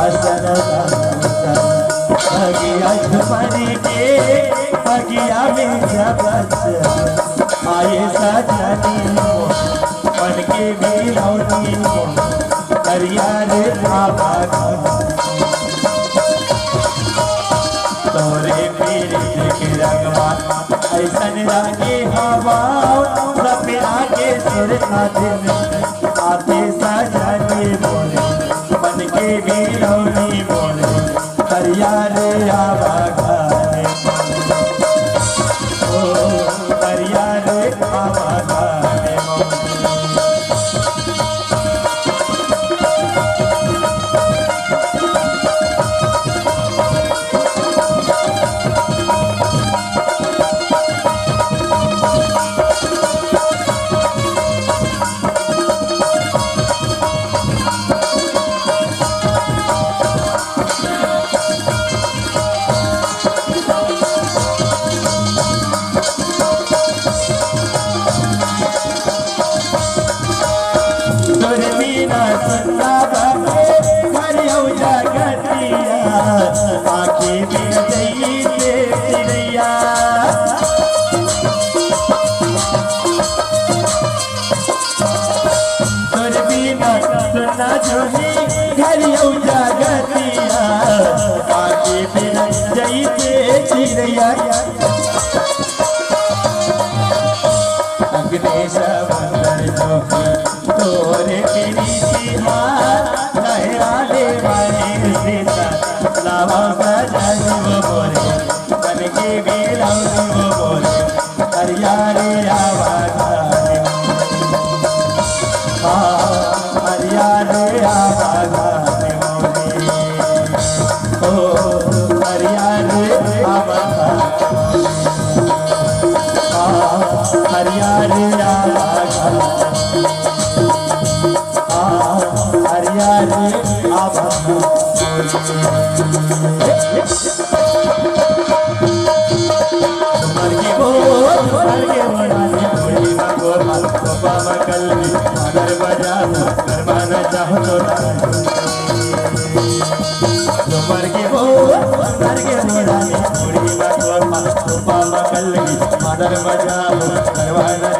आसन बगिया झुमर के बगिया में जब आए सजनी मन के बिरौनी करिया रे बाबा तोरे पीर के रंगवा ऐसन रंगे हवा सपना के सुर दिन आते सजनी बोले मन के बिरौनी बोले करिया रे आवा घरे ओ करिया रे आवा घरे तोरे लहराने वाले लावा बोले बन के बोले हरिया रे आवा हरिया रे आवा ओ हरिया रे आवा हरिया रे आवा हरिया रे आवा मर के बनाने थोड़ी मांगो बाबा मकल मदर बजा करवाना चाहो तो मर के बनाने थोड़ी मांगो बाबा मकल मदर बजा करवाना